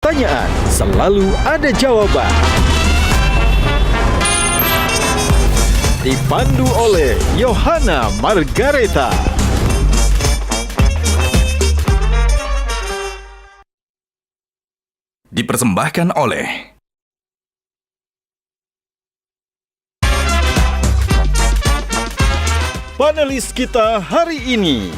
pertanyaan, selalu ada jawaban. Dipandu oleh Yohana Margareta. Dipersembahkan oleh Panelis kita hari ini.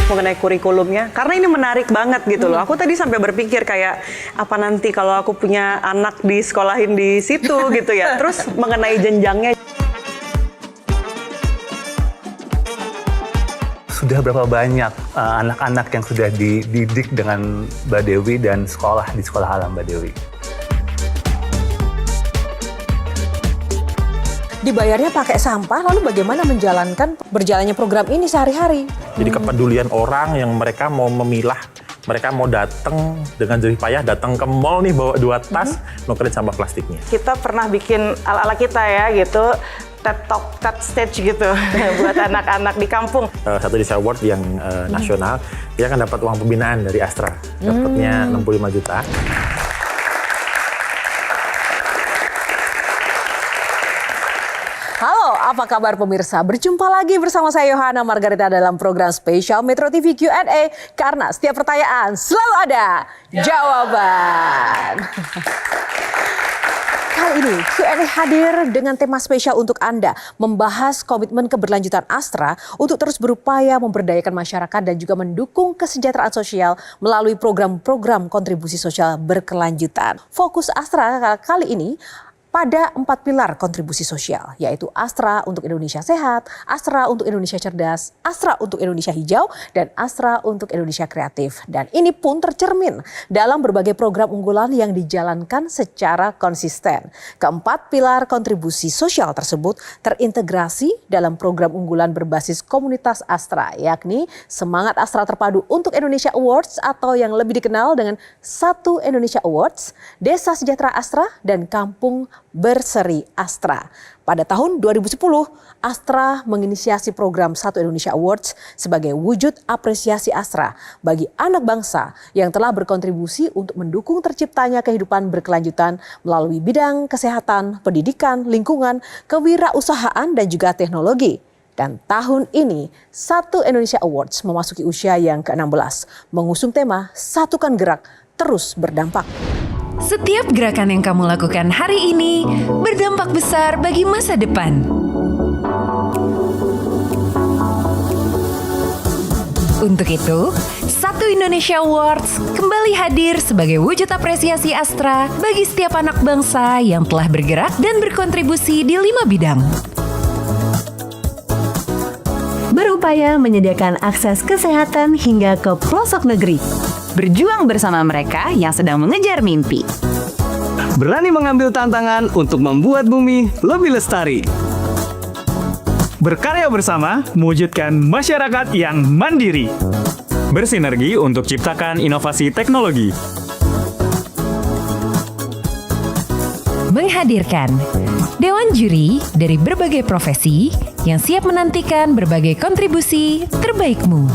Mengenai kurikulumnya, karena ini menarik banget gitu loh. Aku tadi sampai berpikir kayak, apa nanti kalau aku punya anak disekolahin di situ gitu ya. Terus mengenai jenjangnya. Sudah berapa banyak anak-anak yang sudah dididik dengan Mbak Dewi dan sekolah di sekolah alam Mbak Dewi? Dibayarnya pakai sampah, lalu bagaimana menjalankan berjalannya program ini sehari-hari? Jadi kepedulian orang yang mereka mau memilah, mereka mau datang dengan jerih payah, datang ke mall nih bawa 2 tas, nukerin sampah plastiknya. Kita pernah bikin ala-ala kita ya gitu, TED Talk, TED Stage gitu buat anak-anak di kampung. Satu Desa Award yang nasional, dia akan dapat uang pembinaan dari Astra. Dapatnya 65 juta. Halo, apa kabar pemirsa? Berjumpa lagi bersama saya Yohana Margareta dalam program spesial Metro TV Q&A. Karena setiap pertanyaan selalu ada jawaban. Kali ini Q&A hadir dengan tema spesial untuk Anda, membahas komitmen keberlanjutan Astra untuk terus berupaya memberdayakan masyarakat dan juga mendukung kesejahteraan sosial melalui program-program kontribusi sosial berkelanjutan. Fokus Astra kali ini pada 4 pilar kontribusi sosial, yaitu Astra untuk Indonesia Sehat, Astra untuk Indonesia Cerdas, Astra untuk Indonesia Hijau, dan Astra untuk Indonesia Kreatif. Dan ini pun tercermin dalam berbagai program unggulan yang dijalankan secara konsisten. Keempat pilar kontribusi sosial tersebut terintegrasi dalam program unggulan berbasis komunitas Astra, yakni Semangat Astra Terpadu untuk Indonesia Awards atau yang lebih dikenal dengan Satu Indonesia Awards, Desa Sejahtera Astra, dan Kampung Berseri Astra. Pada tahun 2010, Astra menginisiasi program Satu Indonesia Awards sebagai wujud apresiasi Astra bagi anak bangsa yang telah berkontribusi untuk mendukung terciptanya kehidupan berkelanjutan melalui bidang kesehatan, pendidikan, lingkungan, kewirausahaan, dan juga teknologi. Dan tahun ini, Satu Indonesia Awards memasuki usia yang ke-16, mengusung tema Satukan Gerak, Terus Berdampak. Setiap gerakan yang kamu lakukan hari ini berdampak besar bagi masa depan. Untuk itu, Satu Indonesia Awards kembali hadir sebagai wujud apresiasi Astra bagi setiap anak bangsa yang telah bergerak dan berkontribusi di 5 bidang. Berupaya menyediakan akses kesehatan hingga ke pelosok negeri. Berjuang bersama mereka yang sedang mengejar mimpi. Berani mengambil tantangan untuk membuat bumi lebih lestari. Berkarya bersama mewujudkan masyarakat yang mandiri. Bersinergi untuk ciptakan inovasi teknologi. Menghadirkan Dewan Juri dari berbagai profesi yang siap menantikan berbagai kontribusi terbaikmu.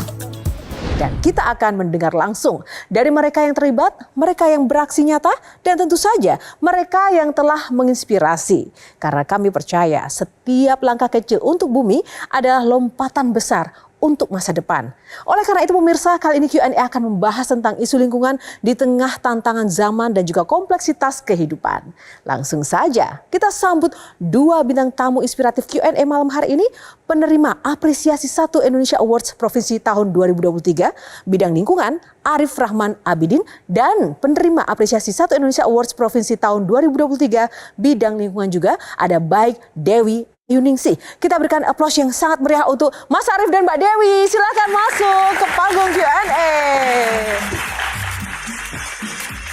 Dan kita akan mendengar langsung dari mereka yang terlibat, mereka yang beraksi nyata, dan tentu saja mereka yang telah menginspirasi. Karena kami percaya setiap langkah kecil untuk bumi adalah lompatan besar untuk masa depan. Oleh karena itu pemirsa, kali ini Q&A akan membahas tentang isu lingkungan di tengah tantangan zaman dan juga kompleksitas kehidupan. Langsung saja kita sambut 2 bintang tamu inspiratif Q&A malam hari ini, penerima apresiasi Satu Indonesia Awards Provinsi tahun 2023 bidang lingkungan Arif Rahman Abidin, dan penerima apresiasi Satu Indonesia Awards Provinsi tahun 2023 bidang lingkungan juga ada Baik Dewi Yuningsih. Kita berikan aplaus yang sangat meriah untuk Mas Arif dan Mbak Dewi. Silakan masuk ke panggung Q&A.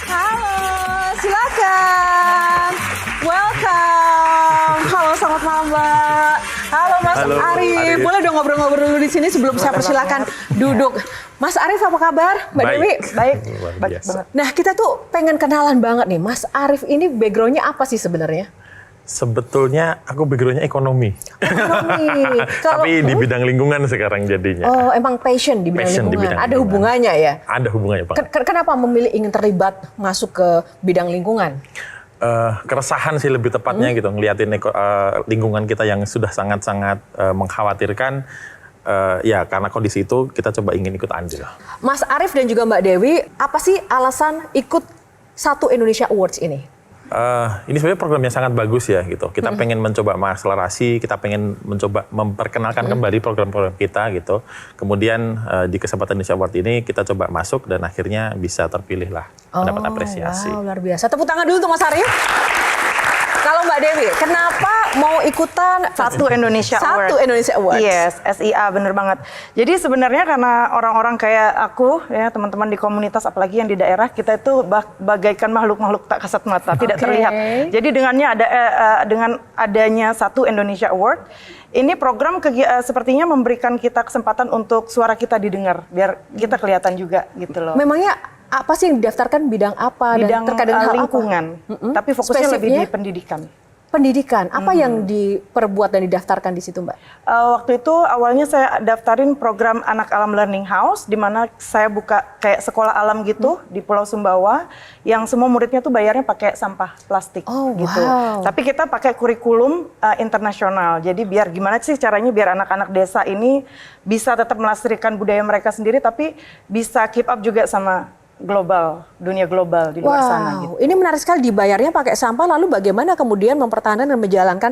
Halo, silakan. Welcome. Halo, selamat malam Mbak. Halo Mas Arif. Boleh dong ngobrol-ngobrol dulu di sini sebelum saya persilakan duduk. Mas Arif apa kabar? Mbak Dewi? Baik. Baik banget. Nah, kita tuh pengen kenalan banget nih. Mas Arif ini backgroundnya apa sih sebenarnya? Sebetulnya aku background-nya ekonomi. Ekonomi. Tapi di bidang lingkungan sekarang jadinya. Oh, emang passion di bidang Passion di lingkungan. bidang Ada lingkungan. hubungannya ya? Ada hubungannya, Pak. Kenapa memilih ingin terlibat masuk ke bidang lingkungan? Keresahan sih lebih tepatnya gitu, ngeliatin lingkungan kita yang sudah sangat-sangat mengkhawatirkan. Ya karena kondisi itu kita coba ingin ikut andil. Mas Arief dan juga Mbak Dewi, apa sih alasan ikut Satu Indonesia Awards ini? Ini sebenarnya program yang sangat bagus ya gitu. Kita pengen mencoba mengakselerasi, kita pengen mencoba memperkenalkan kembali program-program kita gitu. Kemudian di kesempatan Indonesia Award ini kita coba masuk dan akhirnya bisa terpilih lah, mendapat apresiasi. Wow, luar biasa. Tepuk tangan dulu untuk Mas Arief. Kalau Mbak Dewi, kenapa mau ikutan Satu Indonesia Award. Satu Indonesia Awards? Yes, SIA bener banget. Jadi sebenarnya karena orang-orang kayak aku, ya teman-teman di komunitas, apalagi yang di daerah, kita itu bagaikan makhluk-makhluk tak kasat mata, tidak terlihat. Jadi dengan adanya Satu Indonesia Award, ini program sepertinya memberikan kita kesempatan untuk suara kita didengar, biar kita kelihatan juga gitu loh. Memangnya apa sih yang didaftarkan, bidang apa Bidang dan terkait dengan hal lingkungan, apa? tapi fokusnya lebih di pendidikan. Pendidikan, apa yang diperbuat dan didaftarkan di situ, Mbak? Waktu itu awalnya saya daftarin program Anak Alam Learning House, di mana saya buka kayak sekolah alam gitu di Pulau Sumbawa, yang semua muridnya tuh bayarnya pakai sampah plastik gitu. Wow. Tapi kita pakai kurikulum internasional, jadi biar gimana sih caranya biar anak-anak desa ini bisa tetap melestarikan budaya mereka sendiri, tapi bisa keep up juga sama global, dunia global di luar sana gitu. Ini menarik sekali, dibayarnya pakai sampah, lalu bagaimana kemudian mempertahankan dan menjalankan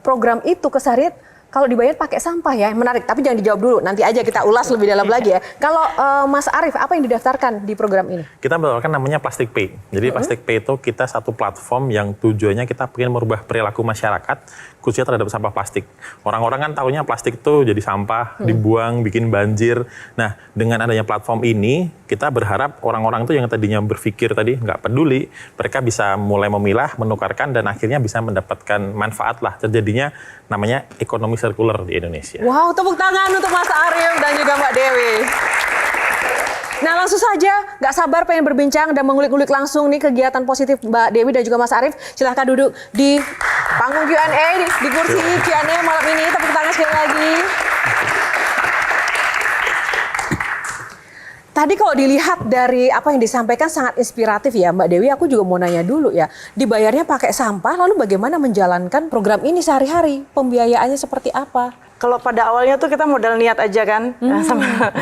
program itu keseharian kalau dibayar pakai sampah ya? Menarik, tapi jangan dijawab dulu, nanti aja kita ulas lebih dalam lagi ya. Kalau Mas Arief, apa yang didaftarkan di program ini? Kita menawarkan namanya Plastic Pay. Jadi Plastic Pay itu kita satu platform yang tujuannya kita ingin merubah perilaku masyarakat khususnya terhadap sampah plastik. Orang-orang kan taunya plastik itu jadi sampah, dibuang, bikin banjir. Nah, dengan adanya platform ini, kita berharap orang-orang itu yang tadinya berpikir tadi nggak peduli, mereka bisa mulai memilah, menukarkan, dan akhirnya bisa mendapatkan manfaat lah. Terjadinya namanya ekonomi sirkuler di Indonesia. Wow, tepuk tangan untuk Mas Arief dan juga Mbak Dewi. Nah, langsung saja, nggak sabar pengen berbincang dan mengulik-ulik langsung nih kegiatan positif Mbak Dewi dan juga Mas Arief. Silahkan duduk di panggung Q&A, di kursi Q&A malam ini. Tepuk tangan sekali lagi. Tadi kalau dilihat dari apa yang disampaikan sangat inspiratif ya Mbak Dewi, aku juga mau nanya dulu ya. Dibayarnya pakai sampah, lalu bagaimana menjalankan program ini sehari-hari? Pembiayaannya seperti apa? Kalau pada awalnya tuh kita modal niat aja kan, sama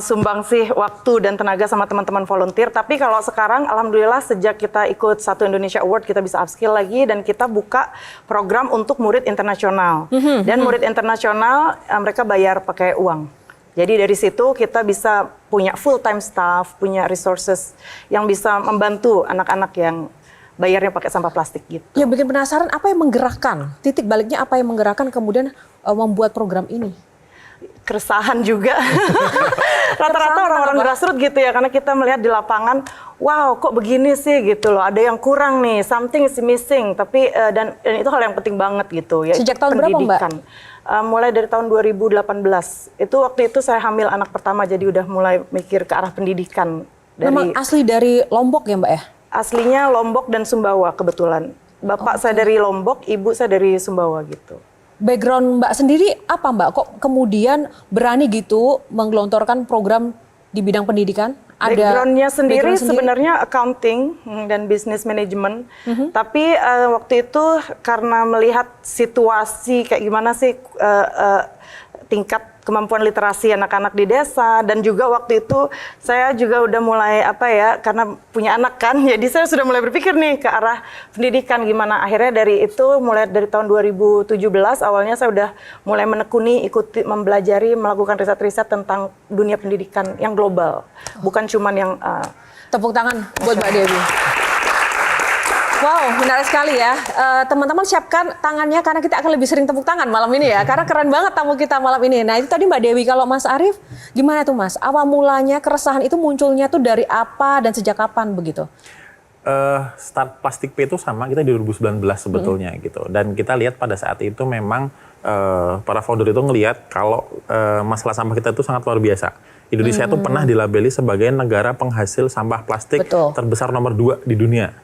sumbangsih waktu dan tenaga sama teman-teman volunteer. Tapi kalau sekarang, alhamdulillah sejak kita ikut Satu Indonesia Award, kita bisa upskill lagi dan kita buka program untuk murid internasional. Dan murid internasional mereka bayar pakai uang. Jadi dari situ kita bisa punya full-time staff, punya resources yang bisa membantu anak-anak yang bayarnya pakai sampah plastik gitu. Ya, bikin penasaran apa yang menggerakkan, titik baliknya apa yang menggerakkan kemudian membuat program ini? Keresahan juga. Rata-rata orang-orang grassroots gitu ya, karena kita melihat di lapangan, wow kok begini sih gitu loh, ada yang kurang nih, something is missing. Tapi dan itu hal yang penting banget gitu ya. Sejak tahun berapa Mbak? Mulai dari tahun 2018. Itu waktu itu saya hamil anak pertama, jadi udah mulai mikir ke arah pendidikan. Memang asli dari Lombok ya Mbak ya? Aslinya Lombok dan Sumbawa kebetulan. Bapak saya dari Lombok, ibu saya dari Sumbawa gitu. Background Mbak sendiri apa Mbak? Kok kemudian berani gitu menggelontorkan program di bidang pendidikan? Background-nya sendiri sebenarnya accounting dan business management. Tapi waktu itu karena melihat situasi kayak gimana sih tingkat kemampuan literasi anak-anak di desa, dan juga waktu itu saya juga udah mulai karena punya anak kan, jadi saya sudah mulai berpikir nih ke arah pendidikan gimana. Akhirnya dari itu mulai dari tahun 2017 awalnya saya udah mulai menekuni, mempelajari, melakukan riset-riset tentang dunia pendidikan yang global, bukan cuman yang tepuk tangan buat Mbak Dewi. Wow, menarik sekali ya. Teman-teman siapkan tangannya karena kita akan lebih sering tepuk tangan malam ini ya. Karena keren banget tamu kita malam ini. Nah itu tadi Mbak Dewi, kalau Mas Arief gimana tuh Mas? Awal mulanya keresahan itu munculnya tuh dari apa dan sejak kapan begitu? Start Plastic Pay itu sama kita di 2019 sebetulnya gitu. Dan kita lihat pada saat itu memang para founder itu ngelihat kalau masalah sampah kita itu sangat luar biasa. Indonesia itu pernah dilabeli sebagai negara penghasil sampah plastik terbesar nomor 2 di dunia.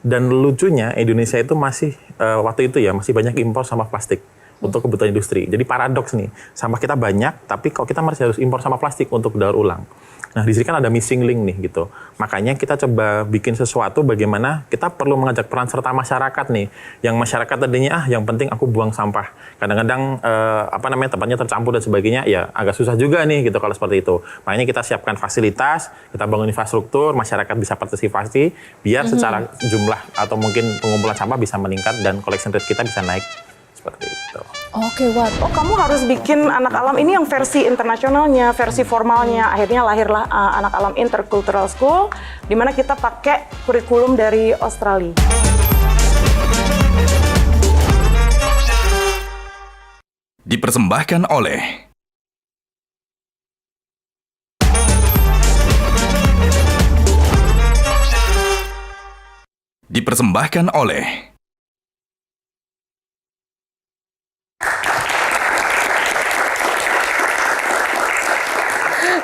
Dan lucunya Indonesia itu masih waktu itu ya masih banyak impor sampah plastik untuk kebutuhan industri. Jadi paradoks nih, sampah kita banyak, tapi kok kita masih harus impor sampah plastik untuk daur ulang. Nah, di sini kan ada missing link nih gitu. Makanya kita coba bikin sesuatu bagaimana kita perlu mengajak peran serta masyarakat nih. Yang masyarakat tadinya yang penting aku buang sampah. Kadang-kadang tempatnya tercampur dan sebagainya, ya agak susah juga nih gitu kalau seperti itu. Makanya kita siapkan fasilitas, kita bangun infrastruktur, masyarakat bisa partisipasi biar secara jumlah atau mungkin pengumpulan sampah bisa meningkat dan collection rate kita bisa naik. Seperti itu. Oke, Wat. Oh, kamu harus bikin Anak Alam ini yang versi internasionalnya, versi formalnya. Akhirnya lahirlah Anak Alam Intercultural School, di mana kita pakai kurikulum dari Australia. Dipersembahkan oleh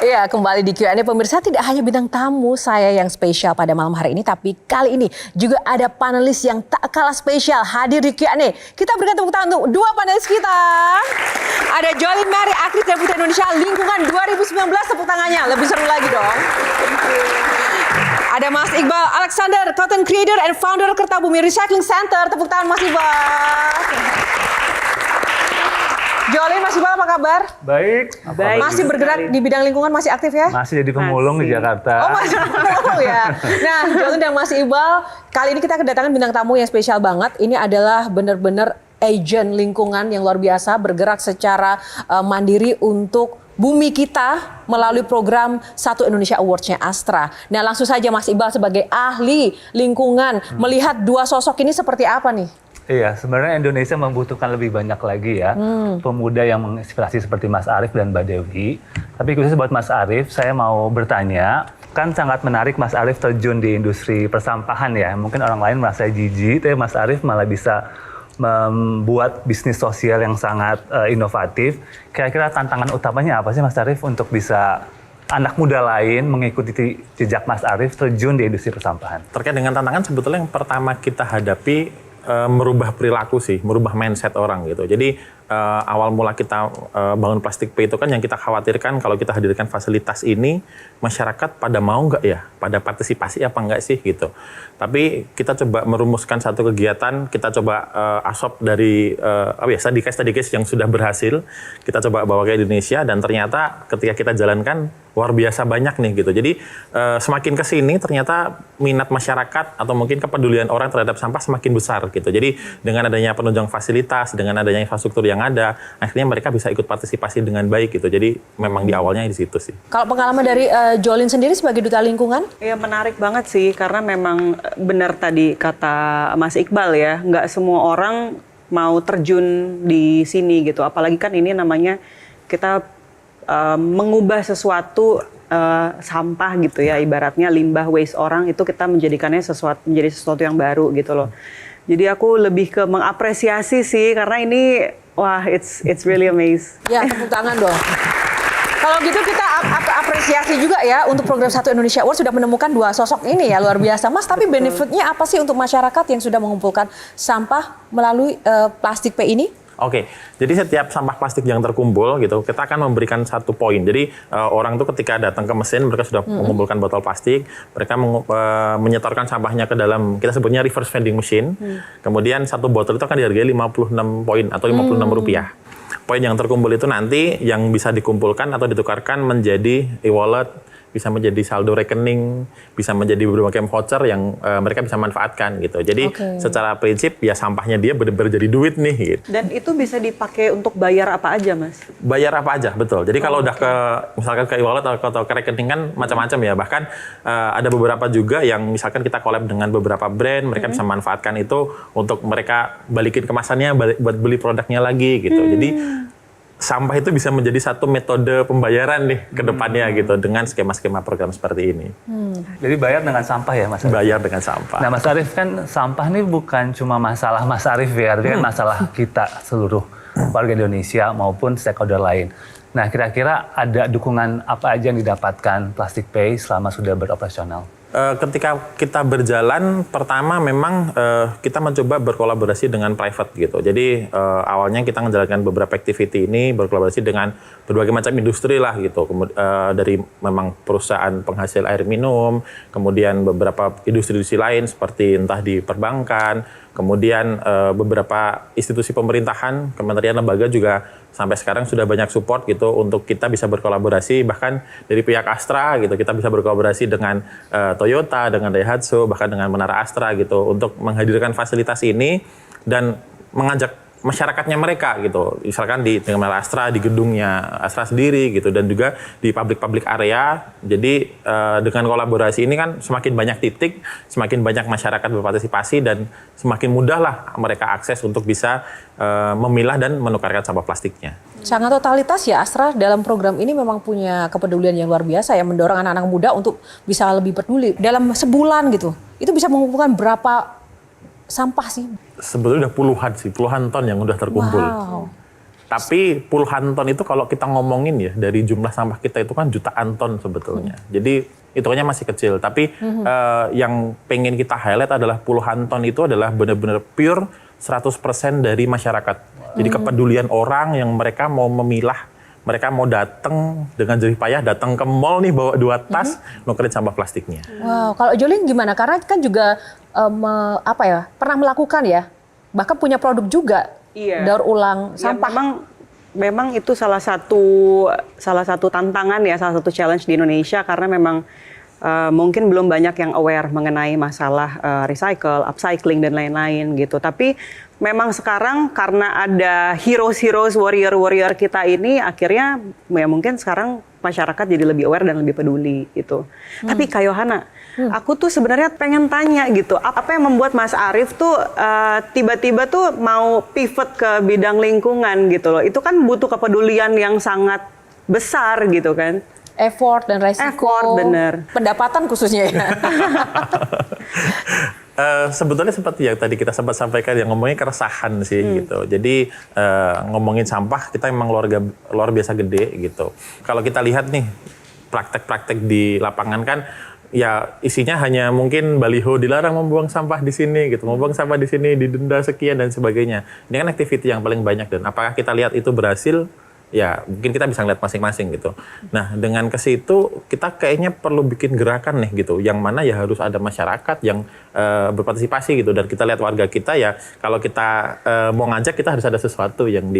Ya, kembali di Q&A pemirsa, tidak hanya bintang tamu saya yang spesial pada malam hari ini, tapi kali ini juga ada panelis yang tak kalah spesial hadir di Q&A. Kita berikan tepuk tangan untuk dua panelis kita. Ada Jolin Mary, Aktris Deputi Indonesia Lingkungan 2019, tepuk tangannya, lebih seru lagi dong. Ada Mas Iqbal Alexander, Content Creator and Founder Kertabumi Recycling Center, tepuk tangan Mas Iqbal. Jolin, Mas Iqbal apa kabar? Baik. Masih bergerak di bidang lingkungan, masih aktif ya? Masih jadi pemulung di Jakarta. Oh, masih pemulung ya. Nah, Jolin dan Mas Iqbal, kali ini kita kedatangan bintang tamu yang spesial banget. Ini adalah benar-benar agent lingkungan yang luar biasa, bergerak secara mandiri untuk bumi kita melalui program Satu Indonesia Awards-nya Astra. Nah, langsung saja Mas Iqbal sebagai ahli lingkungan, melihat dua sosok ini seperti apa nih? Iya, sebenarnya Indonesia membutuhkan lebih banyak lagi ya pemuda yang menginspirasi seperti Mas Arief dan Mbak Dewi. Tapi khusus buat Mas Arief, saya mau bertanya, kan sangat menarik Mas Arief terjun di industri persampahan ya. Mungkin orang lain merasa jijik, tapi Mas Arief malah bisa membuat bisnis sosial yang sangat inovatif. Kira-kira tantangan utamanya apa sih Mas Arief untuk bisa anak muda lain mengikuti jejak Mas Arief terjun di industri persampahan? Terkait dengan tantangan, sebetulnya yang pertama kita hadapi merubah perilaku sih, merubah mindset orang gitu. Jadi awal mula kita bangun Plastic Pay itu kan yang kita khawatirkan kalau kita hadirkan fasilitas ini, masyarakat pada mau nggak ya, pada partisipasi apa nggak sih gitu. Tapi kita coba merumuskan satu kegiatan, kita coba asop dari study case yang sudah berhasil, kita coba bawa ke Indonesia dan ternyata ketika kita jalankan luar biasa banyak nih gitu. Jadi semakin ke sini ternyata minat masyarakat atau mungkin kepedulian orang terhadap sampah semakin besar gitu. Jadi dengan adanya penunjang fasilitas, dengan adanya infrastruktur yang ada, akhirnya mereka bisa ikut partisipasi dengan baik gitu. Jadi memang di awalnya di situ sih. Kalau pengalaman dari Jolin sendiri sebagai duta lingkungan? Ya menarik banget sih, karena memang benar tadi kata Mas Iqbal ya, nggak semua orang mau terjun di sini gitu. Apalagi kan ini namanya kita mengubah sesuatu sampah gitu ya, ibaratnya limbah waste orang itu kita menjadikannya menjadi sesuatu yang baru gitu loh. Jadi aku lebih ke mengapresiasi sih, karena ini wah it's really amazing. Ya, tepuk tangan dong. Kalau gitu kita apresiasi juga ya untuk program Satu Indonesia Awards sudah menemukan dua sosok ini ya, luar biasa Mas. Tapi benefitnya apa sih untuk masyarakat yang sudah mengumpulkan sampah melalui Plastic Pay ini? Oke, jadi setiap sampah plastik yang terkumpul gitu, kita akan memberikan satu poin. Jadi orang tuh ketika datang ke mesin, mereka sudah mengumpulkan botol plastik, mereka menyetorkan sampahnya ke dalam, kita sebutnya reverse vending machine. Kemudian satu botol itu akan dihargai 56 poin atau 56 rupiah. Poin yang terkumpul itu nanti yang bisa dikumpulkan atau ditukarkan menjadi e-wallet, bisa menjadi saldo rekening, bisa menjadi berbagai voucher yang mereka bisa manfaatkan gitu. Jadi secara prinsip ya sampahnya dia benar-benar jadi duit nih gitu. Dan itu bisa dipakai untuk bayar apa aja Mas? Bayar apa aja, betul. Jadi kalau udah ke misalkan ke e-wallet atau ke rekening kan macam-macam ya. Bahkan ada beberapa juga yang misalkan kita collab dengan beberapa brand, mereka bisa manfaatkan itu untuk mereka balikin kemasannya buat beli produknya lagi gitu. Jadi sampah itu bisa menjadi satu metode pembayaran nih ke depannya gitu dengan skema-skema program seperti ini. Jadi bayar dengan sampah ya Mas Arief? Bayar dengan sampah. Nah Mas Arief, kan sampah ini bukan cuma masalah Mas Arief ya, tapi kan masalah kita seluruh warga Indonesia maupun stakeholder lain. Nah kira-kira ada dukungan apa aja yang didapatkan Plastic Pay selama sudah beroperasional? Ketika kita berjalan, pertama memang kita mencoba berkolaborasi dengan private gitu. Jadi awalnya kita menjalankan beberapa activity ini berkolaborasi dengan berbagai macam industri lah gitu. Dari memang perusahaan penghasil air minum, kemudian beberapa industri-industri lain seperti entah di perbankan, kemudian beberapa institusi pemerintahan, kementerian lembaga juga sampai sekarang sudah banyak support gitu untuk kita bisa berkolaborasi, bahkan dari pihak Astra gitu kita bisa berkolaborasi dengan Toyota, dengan Daihatsu, bahkan dengan Menara Astra gitu untuk menghadirkan fasilitas ini dan mengajak masyarakatnya mereka gitu, misalkan di Menara Astra, di gedungnya Astra sendiri gitu, dan juga di public area. Jadi dengan kolaborasi ini kan semakin banyak titik, semakin banyak masyarakat berpartisipasi dan semakin mudah lah mereka akses untuk bisa memilah dan menukarkan sampah plastiknya. Sangat totalitas ya Astra dalam program ini memang punya kepedulian yang luar biasa ya, mendorong anak-anak muda untuk bisa lebih peduli. Dalam sebulan gitu, itu bisa mengumpulkan berapa sampah sih? Sebetulnya udah puluhan ton yang udah terkumpul. Wow. Tapi puluhan ton itu kalau kita ngomongin ya dari jumlah sampah kita itu kan jutaan ton sebetulnya. Jadi hitungannya masih kecil. Tapi yang pengen kita highlight adalah puluhan ton itu adalah benar-benar pure 100% dari masyarakat. Jadi kepedulian orang yang mereka mau memilah, mereka mau datang dengan jerih payah, datang ke mall nih bawa 2 tas, nukerin sampah plastiknya. Wow, kalau Jolin gimana? Karena kan juga pernah melakukan ya, bahkan punya produk juga, daur ulang sampah. Ya, memang itu salah satu tantangan ya, salah satu challenge di Indonesia karena memang mungkin belum banyak yang aware mengenai masalah recycle, upcycling dan lain-lain gitu. Tapi memang sekarang karena ada heroes, warrior kita ini, akhirnya ya mungkin sekarang masyarakat jadi lebih aware dan lebih peduli gitu. Tapi Kak Yohana, aku tuh sebenarnya pengen tanya gitu, apa yang membuat Mas Arief tuh tiba-tiba tuh mau pivot ke bidang lingkungan gitu loh. Itu kan butuh kepedulian yang sangat besar gitu kan. Effort dan resiko. Effort, bener. Pendapatan khususnya ya. Sebetulnya seperti yang tadi kita sempat sampaikan, yang ngomongin keresahan sih gitu. Jadi ngomongin sampah kita memang luar biasa gede gitu. Kalau kita lihat nih praktek-praktek di lapangan kan ya isinya hanya mungkin baliho dilarang membuang sampah di sini gitu, membuang sampah di sini didenda sekian dan sebagainya. Ini kan aktiviti yang paling banyak, dan apakah kita lihat itu berhasil? Ya mungkin kita bisa ngeliat masing-masing gitu. Nah dengan ke situ kita kayaknya perlu bikin gerakan nih gitu, yang mana ya harus ada masyarakat yang berpartisipasi gitu, dan kita lihat warga kita ya kalau kita mau ngajak kita harus ada sesuatu yang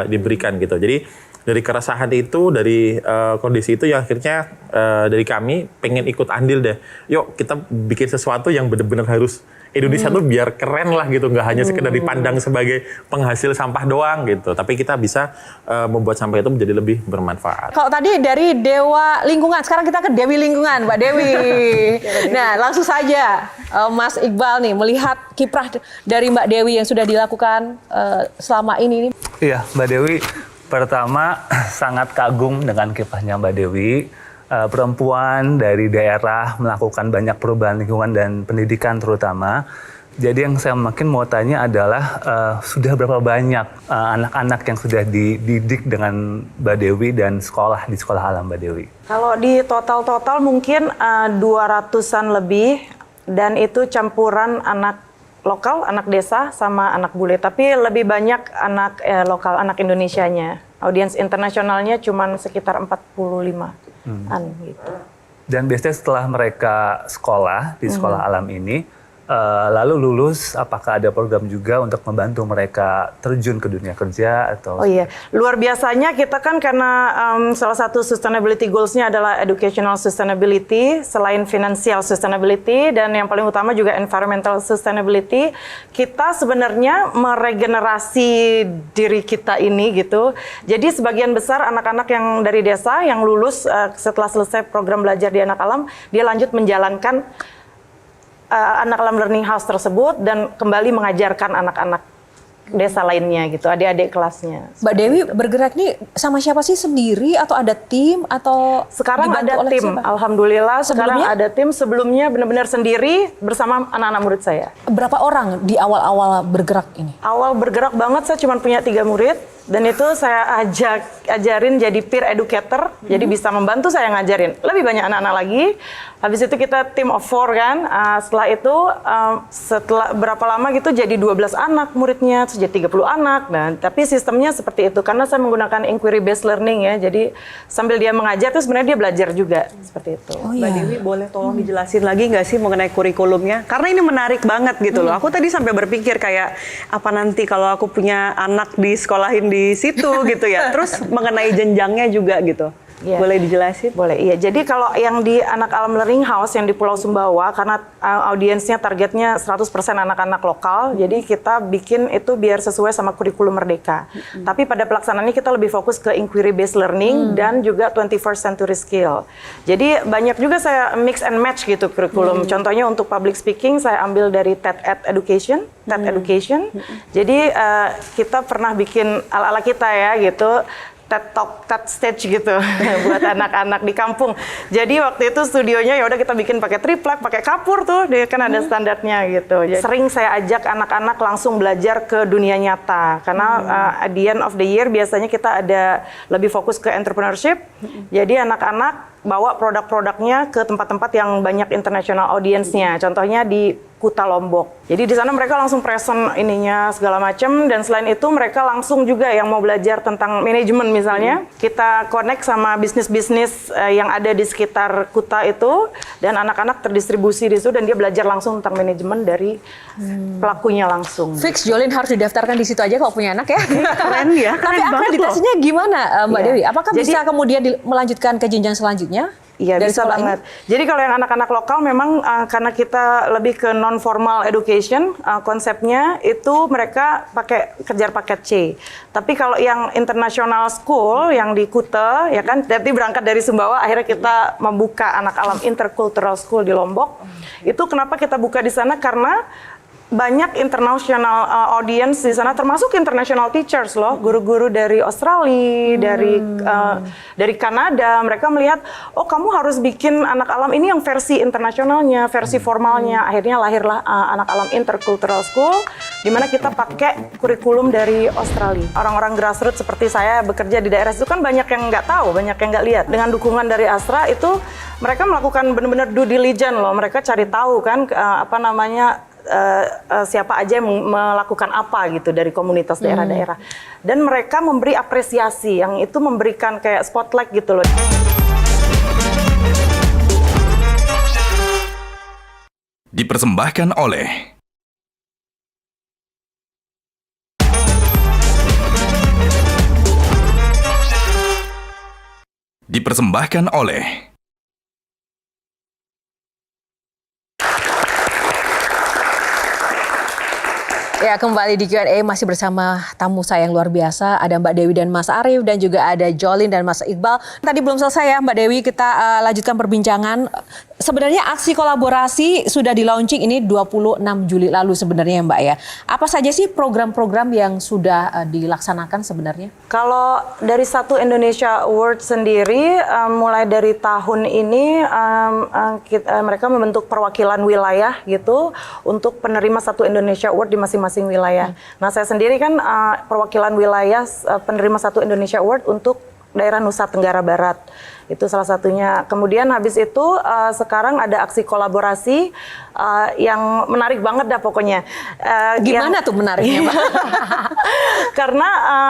diberikan gitu. Jadi dari keresahan itu, dari kondisi itu ya akhirnya dari kami pengen ikut andil deh. Yuk kita bikin sesuatu yang benar-benar harus Indonesia tuh biar keren lah gitu, nggak hanya sekedar dipandang sebagai penghasil sampah doang gitu, tapi kita bisa membuat sampah itu menjadi lebih bermanfaat. Kalau tadi dari Dewa Lingkungan, sekarang kita ke Dewi Lingkungan, Mbak Dewi. Nah, langsung saja Mas Iqbal nih melihat kiprah dari Mbak Dewi yang sudah dilakukan selama ini. Iya, Mbak Dewi, pertama sangat kagum dengan kiprahnya Mbak Dewi. Perempuan dari daerah melakukan banyak perubahan lingkungan dan pendidikan terutama. Jadi yang saya makin mau tanya adalah sudah berapa banyak anak-anak yang sudah dididik dengan Mbak Dewi dan sekolah di Sekolah Alam Mbak Dewi? Kalau di total mungkin 200-an lebih, dan itu campuran anak lokal, anak desa sama anak bule. Tapi lebih banyak anak lokal, anak Indonesianya. Audiens internasionalnya cuma sekitar 45-an gitu. Dan biasanya setelah mereka sekolah di Sekolah Alam ini, lalu lulus, apakah ada program juga untuk membantu mereka terjun ke dunia kerja atau? Oh iya, luar biasanya kita kan karena salah satu sustainability goals-nya adalah educational sustainability, selain financial sustainability, dan yang paling utama juga environmental sustainability. Kita sebenarnya meregenerasi diri kita ini gitu. Jadi sebagian besar anak-anak yang dari desa yang lulus setelah selesai program belajar di Anak Alam, dia lanjut menjalankan Anak Alam Learning House tersebut dan kembali mengajarkan anak-anak desa lainnya gitu, adik-adik kelasnya. Mbak Dewi bergerak nih sama siapa sih, sendiri atau ada tim atau sekarang ada tim? Siapa? Alhamdulillah sekarang ada tim. Sebelumnya benar-benar sendiri bersama anak-anak murid saya. Berapa orang di awal-awal bergerak ini? Awal bergerak banget saya cuma punya 3 murid. Dan itu saya ajarin jadi peer educator, jadi bisa membantu saya ngajarin lebih banyak anak-anak lagi. Habis itu kita team of 4 kan. Setelah itu setelah berapa lama gitu jadi 12 anak muridnya, terus jadi 30 anak. Nah, tapi sistemnya seperti itu karena saya menggunakan inquiry based learning ya. Jadi sambil dia mengajar tuh sebenarnya dia belajar juga seperti itu. Mbak Dewi boleh tolong dijelasin lagi nggak sih mengenai kurikulumnya? Karena ini menarik banget gitu loh. Aku tadi sampai berpikir kayak apa nanti kalau aku punya anak di sekolahin di situ gitu ya. Terus mengenai jenjangnya juga gitu. Yeah. Boleh dijelasin? Boleh, iya. Jadi kalau yang di Anak Alam Learning House yang di Pulau Sumbawa, karena audiensnya targetnya 100% anak-anak lokal, jadi kita bikin itu biar sesuai sama kurikulum Merdeka. Tapi pada pelaksanaannya kita lebih fokus ke inquiry based learning dan juga 21st century skill. Jadi banyak juga saya mix and match gitu kurikulum. Contohnya untuk public speaking saya ambil dari TED Education. Jadi kita pernah bikin ala-ala kita ya gitu. TED Talk, TED Stage gitu buat anak-anak di kampung. Jadi waktu itu studionya ya udah kita bikin pakai triplek, pakai kapur tuh, dia kan ada standarnya gitu. Jadi, sering saya ajak anak-anak langsung belajar ke dunia nyata karena at the end of the year biasanya kita ada lebih fokus ke entrepreneurship. Jadi anak-anak bawa produk-produknya ke tempat-tempat yang banyak international audience-nya. Contohnya di Kuta Lombok. Jadi di sana mereka langsung present ininya segala macam dan selain itu mereka langsung juga yang mau belajar tentang manajemen misalnya, kita connect sama bisnis-bisnis yang ada di sekitar Kuta itu dan anak-anak terdistribusi di situ dan dia belajar langsung tentang manajemen dari pelakunya langsung. Fix Jolin harus didaftarkan di situ aja kalau punya anak ya. Keren ya, Tapi keren banget akreditasinya gimana Mbak Iya. Dewi? Apakah Jadi- bisa kemudian melanjutkan ke jenjang selanjutnya? Iya, dari bisa sekolah banget. ini? Jadi kalau yang anak-anak lokal memang karena kita lebih ke non formal education, konsepnya itu mereka kejar paket C. Tapi kalau yang international school yang di Kuta ya kan, jadi berangkat dari Sumbawa akhirnya kita membuka Anak Alam Intercultural School di Lombok. Itu kenapa kita buka di sana karena banyak international audience di sana, termasuk international teachers loh, guru-guru dari Australia, dari Kanada. Mereka melihat, oh kamu harus bikin Anak Alam ini yang versi internasionalnya, versi formalnya. Akhirnya lahirlah Anak Alam Intercultural School, di mana kita pakai kurikulum dari Australia. Orang-orang grassroots seperti saya bekerja di daerah itu kan banyak yang nggak tahu, banyak yang nggak lihat. Dengan dukungan dari Astra itu mereka melakukan benar-benar due diligence loh. Mereka cari tahu kan siapa aja yang melakukan apa gitu dari komunitas daerah-daerah. Dan mereka memberi apresiasi yang itu memberikan kayak spotlight gitu loh. Dipersembahkan oleh Ya, kembali di Q&A masih bersama tamu saya yang luar biasa. Ada Mbak Dewi dan Mas Arief dan juga ada Jolin dan Mas Iqbal. Tadi belum selesai ya Mbak Dewi, kita lanjutkan perbincangan. Sebenarnya aksi kolaborasi sudah di-launching ini 26 Juli lalu sebenarnya Mbak ya. Apa saja sih program-program yang sudah dilaksanakan sebenarnya? Kalau dari Satu Indonesia Award sendiri, mulai dari tahun ini mereka membentuk perwakilan wilayah gitu untuk penerima Satu Indonesia Award di masing-masing wilayah. Nah saya sendiri kan perwakilan wilayah penerima Satu Indonesia Award untuk daerah Nusa Tenggara Barat. Itu salah satunya. Kemudian habis itu sekarang ada aksi kolaborasi yang menarik banget dah pokoknya. Gimana tuh menariknya Mbak? Karena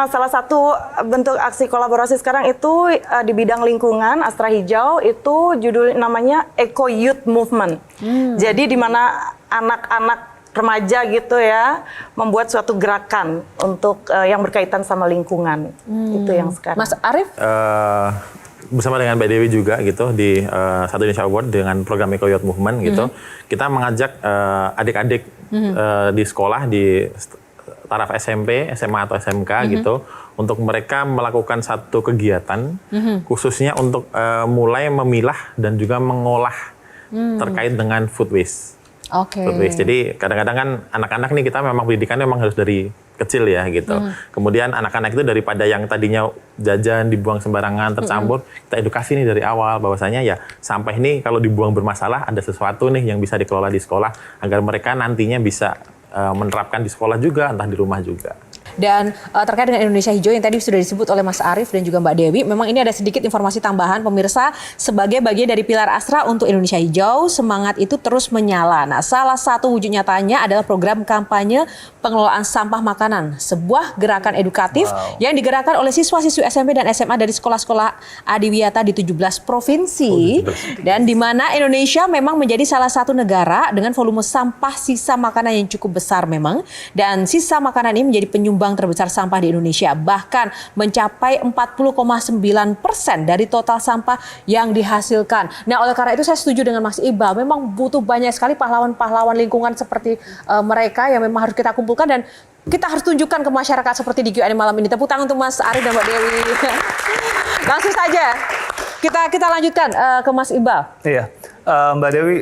salah satu bentuk aksi kolaborasi sekarang itu di bidang lingkungan, Astra Hijau, itu judul namanya Eco Youth Movement. Jadi di mana anak-anak remaja gitu ya membuat suatu gerakan untuk yang berkaitan sama lingkungan. Itu yang sekarang. Mas Arief? Bersama dengan Mbak Dewi juga gitu di Satu Indonesia Award dengan program Eco Youth Movement gitu, kita mengajak adik-adik di sekolah di taraf SMP, SMA atau SMK gitu untuk mereka melakukan satu kegiatan khususnya untuk mulai memilah dan juga mengolah terkait dengan food waste. Oke. Food waste. Jadi kadang-kadang kan anak-anak nih kita memang pendidikan memang harus dari kecil ya gitu. Kemudian anak-anak itu daripada yang tadinya jajan dibuang sembarangan tercampur, kita edukasi nih dari awal bahwasanya ya sampah ini kalau dibuang bermasalah ada sesuatu nih yang bisa dikelola di sekolah agar mereka nantinya bisa menerapkan di sekolah juga entah di rumah juga. Dan terkait dengan Indonesia Hijau yang tadi sudah disebut oleh Mas Arief dan juga Mbak Dewi, memang ini ada sedikit informasi tambahan pemirsa sebagai bagian dari pilar Astra untuk Indonesia Hijau, semangat itu terus menyala. Nah, salah satu wujud nyatanya adalah program kampanye pengelolaan sampah makanan, sebuah gerakan edukatif yang digerakkan oleh siswa-siswi SMP dan SMA dari sekolah-sekolah adiwiyata di 17 provinsi dan di mana Indonesia memang menjadi salah satu negara dengan volume sampah sisa makanan yang cukup besar memang, dan sisa makanan ini menjadi penyumbang terbesar sampah di Indonesia, bahkan mencapai 40,9% dari total sampah yang dihasilkan. Nah, oleh karena itu saya setuju dengan Mas Iqbal, memang butuh banyak sekali pahlawan-pahlawan lingkungan seperti mereka yang memang harus kita kumpulkan dan kita harus tunjukkan ke masyarakat seperti di Q&A malam ini. Tepuk tangan untuk Mas Arief dan Mbak Dewi. Langsung saja kita lanjutkan ke Mas Iqbal. Iya, Mbak Dewi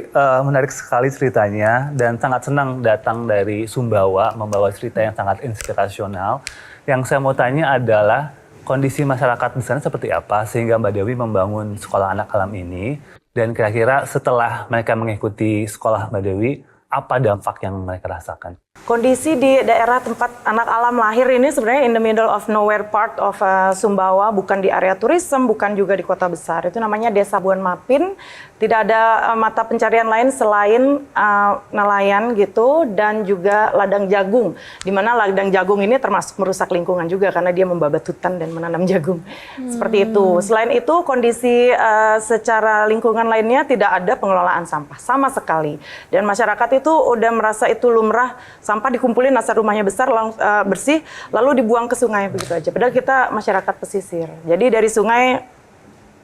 menarik sekali ceritanya dan sangat senang datang dari Sumbawa membawa cerita yang sangat inspirasional. Yang saya mau tanya adalah kondisi masyarakat di sana seperti apa sehingga Mbak Dewi membangun sekolah anak alam ini, dan kira-kira setelah mereka mengikuti sekolah Mbak Dewi, apa dampak yang mereka rasakan? Kondisi di daerah tempat anak alam lahir ini sebenarnya in the middle of nowhere part of Sumbawa, bukan di area tourism, bukan juga di kota besar. Itu namanya Desa Buan Mapin. Tidak ada mata pencarian lain selain nelayan gitu, dan juga ladang jagung. Di mana ladang jagung ini termasuk merusak lingkungan juga karena dia membabat hutan dan menanam jagung. Seperti itu. Selain itu kondisi secara lingkungan lainnya tidak ada pengelolaan sampah sama sekali. Dan masyarakat itu udah merasa itu lumrah, sampah dikumpulin asal rumahnya besar, bersih, lalu dibuang ke sungai begitu aja. Padahal kita masyarakat pesisir. Jadi dari sungai,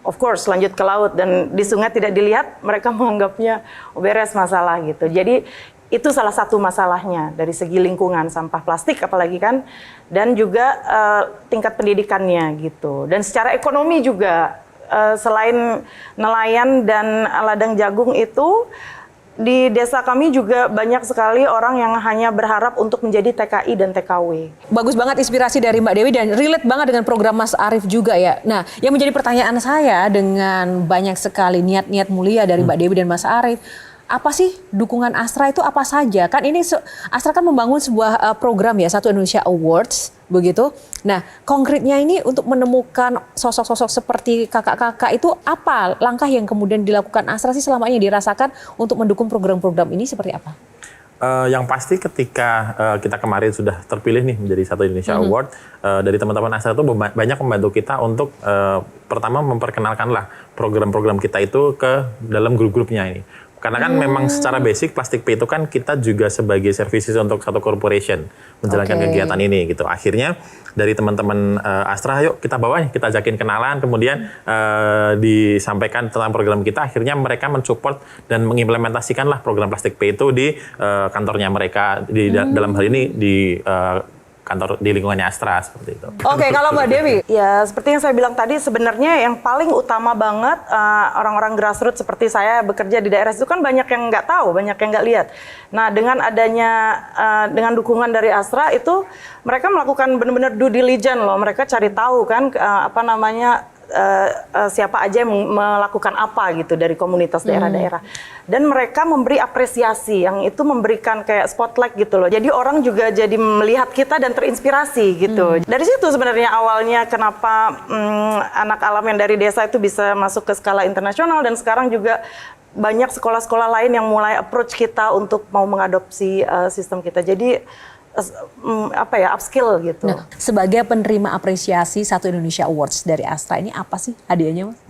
of course, lanjut ke laut, dan di sungai tidak dilihat, mereka menganggapnya beres masalah gitu. Jadi itu salah satu masalahnya dari segi lingkungan, sampah plastik apalagi kan, dan juga tingkat pendidikannya gitu. Dan secara ekonomi juga, selain nelayan dan ladang jagung itu, di desa kami juga banyak sekali orang yang hanya berharap untuk menjadi TKI dan TKW. Bagus banget inspirasi dari Mbak Dewi dan relate banget dengan program Mas Arief juga ya. Nah, yang menjadi pertanyaan saya dengan banyak sekali niat-niat mulia dari Mbak Dewi dan Mas Arief, apa sih dukungan Astra itu apa saja? Kan ini Astra kan membangun sebuah program ya, Satu Indonesia Awards, begitu. Nah, konkretnya ini untuk menemukan sosok-sosok seperti kakak-kakak itu apa langkah yang kemudian dilakukan Astra sih selama ini dirasakan untuk mendukung program-program ini seperti apa? Yang pasti ketika kita kemarin sudah terpilih nih menjadi Satu Indonesia Award, dari teman-teman Astra itu banyak membantu kita untuk pertama memperkenalkanlah program-program kita itu ke dalam grup-grupnya ini. Karena kan memang secara basic Plastic Pay itu kan kita juga sebagai services untuk satu corporation menjalankan kegiatan ini gitu. Akhirnya dari teman-teman Astra, yuk kita bawa nih, kita ajakin kenalan, kemudian disampaikan tentang program kita. Akhirnya mereka mensupport dan mengimplementasikanlah program Plastic Pay itu di kantornya mereka, di dalam hal ini di kantor di lingkungannya Astra seperti itu. Oke, kalau Mbak Dewi, ya seperti yang saya bilang tadi, sebenarnya yang paling utama banget orang-orang grassroots seperti saya bekerja di daerah itu kan banyak yang nggak tahu, banyak yang nggak lihat. Nah, dengan adanya dengan dukungan dari Astra itu mereka melakukan benar-benar due diligence loh, mereka cari tahu kan siapa aja yang melakukan apa gitu dari komunitas daerah-daerah, dan mereka memberi apresiasi yang itu memberikan kayak spotlight gitu loh, jadi orang juga jadi melihat kita dan terinspirasi gitu. Dari situ sebenarnya awalnya kenapa anak alam yang dari desa itu bisa masuk ke skala internasional, dan sekarang juga banyak sekolah-sekolah lain yang mulai approach kita untuk mau mengadopsi sistem kita. Jadi upskill gitu. Nah, sebagai penerima apresiasi Satu Indonesia Awards dari Astra ini apa sih hadiahnya, Mas?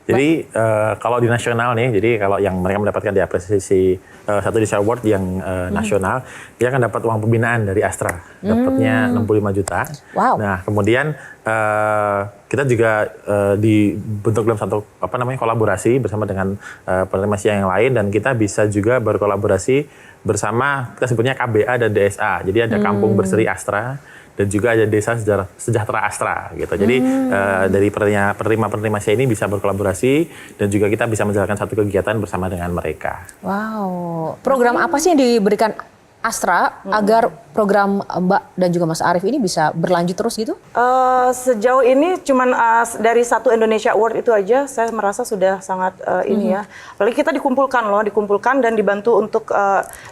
Jadi kalau di nasional nih, jadi kalau yang mereka mendapatkan di apresiasi Satu Indonesia Award yang nasional, dia akan dapat uang pembinaan dari Astra, dapatnya 65 juta. Wow. Nah, kemudian kita juga dibentuk dalam satu kolaborasi bersama dengan penerima yang lain, dan kita bisa juga berkolaborasi bersama, kita sebutnya KBA dan DSA. Jadi ada Kampung Berseri Astra dan juga ada Desa Sejahtera Astra gitu. Jadi dari penerima ini bisa berkolaborasi, dan juga kita bisa menjalankan satu kegiatan bersama dengan mereka. Wow. Program apa sih yang diberikan Astra agar program Mbak dan juga Mas Arief ini bisa berlanjut terus gitu? Sejauh ini cuman dari satu Indonesia Award itu aja saya merasa sudah sangat ini ya. Apalagi kita dikumpulkan dan dibantu untuk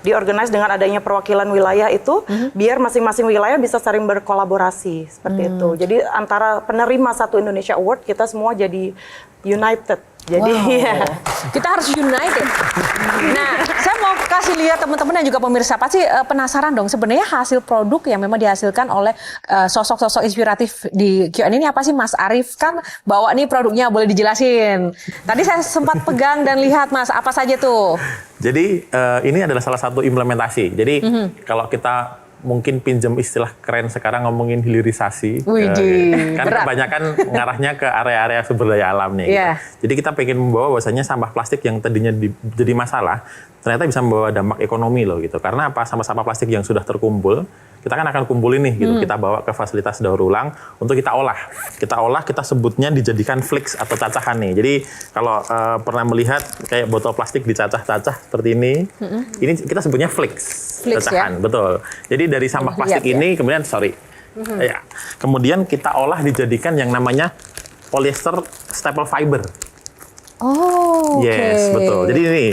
diorganize dengan adanya perwakilan wilayah itu biar masing-masing wilayah bisa saling berkolaborasi seperti itu. Jadi antara penerima satu Indonesia Award kita semua jadi united. Jadi kita harus united. Nah, saya mau kasih lihat teman-teman dan juga pemirsa pasti penasaran dong sebenarnya hasil produk yang memang dihasilkan oleh sosok-sosok inspiratif di QN ini apa sih Mas Arief? Kan bawa nih produknya, boleh dijelasin. Tadi saya sempat pegang dan lihat Mas, apa saja tuh? Jadi ini adalah salah satu implementasi. Jadi kalau kita mungkin pinjam istilah keren sekarang ngomongin hilirisasi. Kan kebanyakan ngarahnya ke area-area sumber daya alam nih. Gitu. Jadi kita pengen membawa bahwasanya sampah plastik yang tadinya jadi masalah, ternyata bisa membawa dampak ekonomi loh gitu. Karena apa? Sampah-sampah plastik yang sudah terkumpul, kita kan akan kumpulin nih gitu. Kita bawa ke fasilitas daur ulang untuk kita olah. Kita sebutnya dijadikan flakes atau cacahan nih. Jadi kalau pernah melihat kayak botol plastik dicacah-cacah seperti ini kita sebutnya flakes. Cacahan, betul. Jadi dari sampah plastik ini kemudian kemudian kita olah dijadikan yang namanya polyester staple fiber. Yes, betul. Jadi ini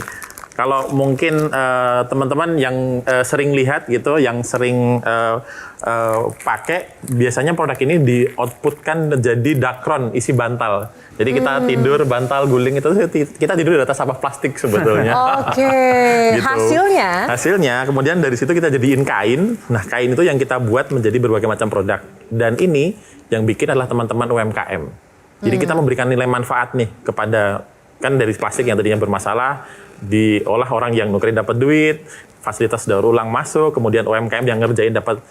kalau mungkin teman-teman yang sering lihat gitu, yang sering pakai, biasanya produk ini di-outputkan jadi dakron, isi bantal. Jadi kita tidur, bantal, guling itu kita tidur di atas sampah plastik sebetulnya. Gitu. Hasilnya, kemudian dari situ kita jadiin kain. Nah, kain itu yang kita buat menjadi berbagai macam produk. Dan ini yang bikin adalah teman-teman UMKM. Jadi kita memberikan nilai manfaat nih kepada, kan dari plastik yang tadinya bermasalah, diolah orang yang nukerin dapat duit, fasilitas daur ulang masuk, kemudian UMKM yang ngerjain dapat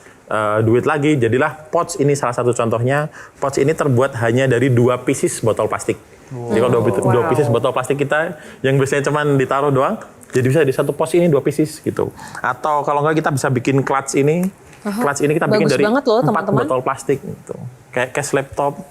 duit lagi. Jadilah pouch ini salah satu contohnya. Pouch ini terbuat hanya dari 2 pieces botol plastik. Jadi kalau 2 pieces botol plastik kita yang biasanya cuma ditaruh doang, jadi bisa di satu pouch ini 2 pieces gitu. Atau kalau nggak kita bisa bikin clutch ini. Clutch ini kita bikin dari 4 botol plastik gitu. Kayak case laptop.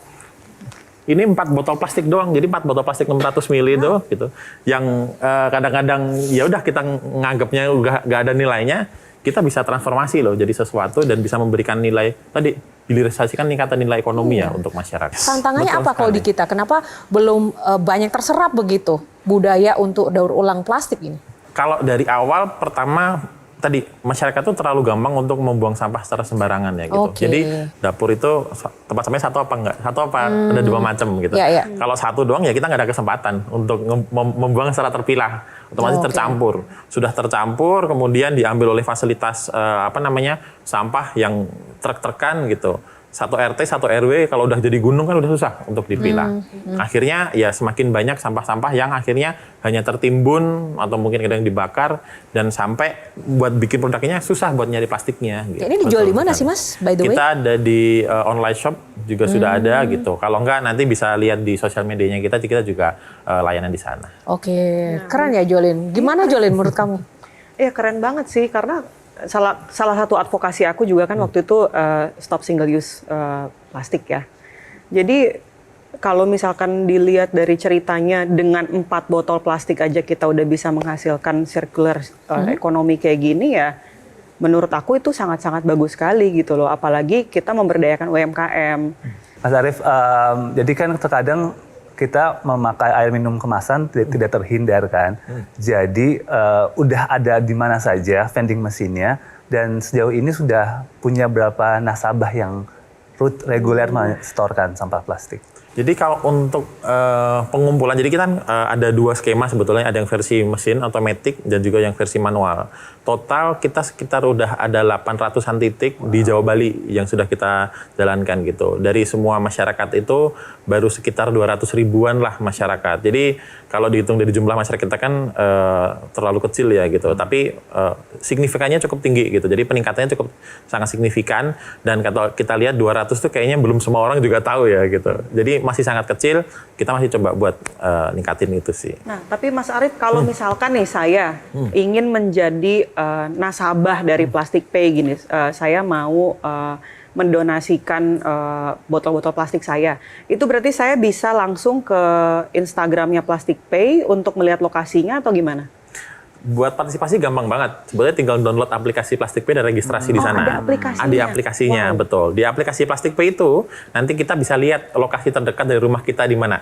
Ini 4 botol plastik doang, jadi 4 botol plastik 600 ml itu gitu. Yang kadang-kadang ya udah kita nganggapnya udah nggak ada nilainya, kita bisa transformasi loh jadi sesuatu dan bisa memberikan nilai tadi hilirisasikan meningkatkan nilai ekonomi ya untuk masyarakat. Tantangannya apa kalau di kita? Kenapa belum banyak terserap begitu budaya untuk daur ulang plastik ini? Kalau dari awal pertama tadi masyarakat tuh terlalu gampang untuk membuang sampah secara sembarangan ya gitu. Jadi dapur itu tempat sampahnya satu apa enggak? Satu apa ada 2 macam gitu. Kalau satu doang ya kita nggak ada kesempatan untuk membuang secara terpilah, otomatis tercampur. Sudah tercampur kemudian diambil oleh fasilitas sampah yang truk-trukan gitu. Satu RT, satu RW kalau udah jadi gunung kan udah susah untuk dipilah. Akhirnya ya semakin banyak sampah-sampah yang akhirnya hanya tertimbun atau mungkin kadang dibakar dan sampai buat bikin produknya susah buat nyari plastiknya. Gitu. Ini dijual di mana sih Mas, by the way? Kita ada di online shop juga sudah ada gitu. Kalau enggak nanti bisa lihat di sosial medianya kita juga layanan di sana. Keren ya Jolin. Gimana Jolin menurut kamu? Ya keren banget sih karena salah satu advokasi aku juga kan waktu itu stop single use plastik ya. Jadi kalau misalkan dilihat dari ceritanya dengan 4 botol plastik aja kita udah bisa menghasilkan circular ekonomi kayak gini ya, menurut aku itu sangat-sangat bagus sekali gitu loh. Apalagi kita memberdayakan UMKM. Mas Arief, jadi kan terkadang kita memakai air minum kemasan tidak terhindar kan. Jadi udah ada di mana saja vending mesinnya dan sejauh ini sudah punya berapa nasabah yang reguler menyetorkan sampah plastik? Jadi kalau untuk pengumpulan, jadi kita ada 2 skema sebetulnya, ada yang versi mesin otomatis dan juga yang versi manual. Total kita sekitar udah ada 800-an titik di Jawa Bali yang sudah kita jalankan gitu. Dari semua masyarakat itu baru sekitar 200 ribuan lah masyarakat. Jadi kalau dihitung dari jumlah masyarakat kita kan terlalu kecil ya gitu. Tapi signifikannya cukup tinggi gitu. Jadi peningkatannya cukup sangat signifikan dan kalau kita lihat 200 tuh kayaknya belum semua orang juga tahu ya gitu. Jadi masih sangat kecil, kita masih coba buat ningkatin itu sih. Nah, tapi Mas Arief kalau misalkan nih saya ingin menjadi nasabah dari Plastic Pay gini, saya mau mendonasikan botol-botol plastik saya. Itu berarti saya bisa langsung ke Instagramnya Plastic Pay untuk melihat lokasinya atau gimana? Buat partisipasi gampang banget. Sebenarnya tinggal download aplikasi Plastik Pay dan registrasi di sana. Ada aplikasinya? Ada aplikasinya, betul. Di aplikasi Plastik Pay itu, nanti kita bisa lihat lokasi terdekat dari rumah kita di mana.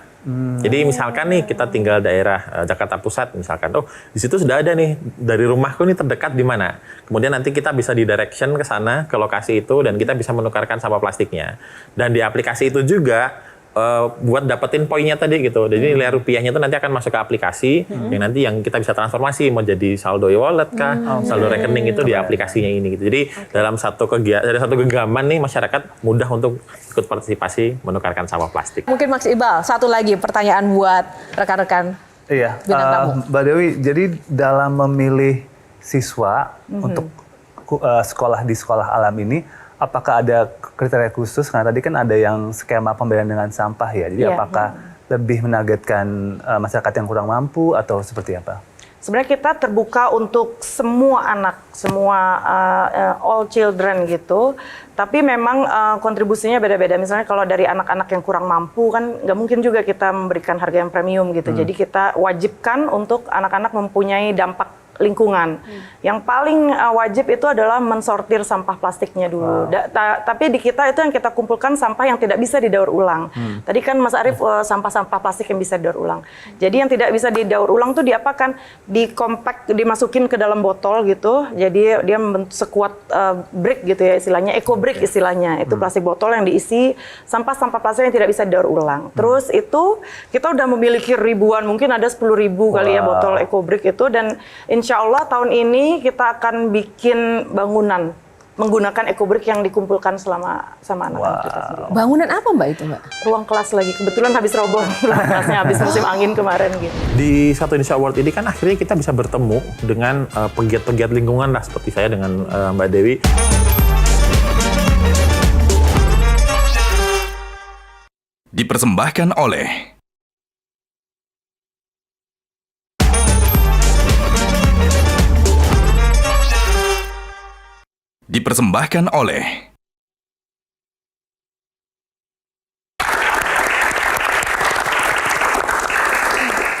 Jadi misalkan nih, kita tinggal daerah Jakarta Pusat, misalkan, oh di situ sudah ada nih, dari rumahku nih terdekat di mana. Kemudian nanti kita bisa di-direction ke sana, ke lokasi itu, dan kita bisa menukarkan sampah plastiknya. Dan di aplikasi itu juga, buat dapetin poinnya tadi gitu. Jadi nilai rupiahnya itu nanti akan masuk ke aplikasi yang nanti yang kita bisa transformasi mau jadi saldo e-wallet kah, saldo rekening itu di aplikasinya ini gitu. Jadi dalam satu genggaman nih masyarakat mudah untuk ikut partisipasi menukarkan sampah plastik. Mungkin Mas Iqbal, satu lagi pertanyaan buat rekan-rekan. Iya, bintang tamu. Mbak Dewi, jadi dalam memilih siswa untuk sekolah di sekolah alam ini, apakah ada kriteria khusus? Karena tadi kan ada yang skema pemberian dengan sampah ya. Jadi apakah lebih menargetkan masyarakat yang kurang mampu atau seperti apa? Sebenarnya kita terbuka untuk semua anak, semua all children gitu. Tapi memang kontribusinya beda-beda. Misalnya kalau dari anak-anak yang kurang mampu kan nggak mungkin juga kita memberikan harga yang premium gitu. Jadi kita wajibkan untuk anak-anak mempunyai dampak lingkungan. Yang paling wajib itu adalah mensortir sampah plastiknya dulu. Tapi di kita itu yang kita kumpulkan sampah yang tidak bisa didaur ulang. Tadi kan Mas Arief sampah-sampah plastik yang bisa didaur ulang. Jadi yang tidak bisa didaur ulang tuh diapakan? Dikompak, dimasukin ke dalam botol gitu. Jadi dia membentuk sekuat brick gitu ya istilahnya, eco brick istilahnya. Itu plastik botol yang diisi sampah-sampah plastik yang tidak bisa didaur ulang. Terus itu kita udah memiliki ribuan, mungkin ada 10.000 kali ya botol eco brick itu, dan insya Allah tahun ini kita akan bikin bangunan menggunakan ecobrick yang dikumpulkan sama anak-anak kita sendiri. Bangunan apa Mbak itu Mbak? Ruang kelas lagi, kebetulan habis roboh ruang kelasnya habis musim angin kemarin gitu. Di Satu Indonesia Award ini kan akhirnya kita bisa bertemu dengan pegiat-pegiat lingkungan lah seperti saya dengan Mbak Dewi. Dipersembahkan oleh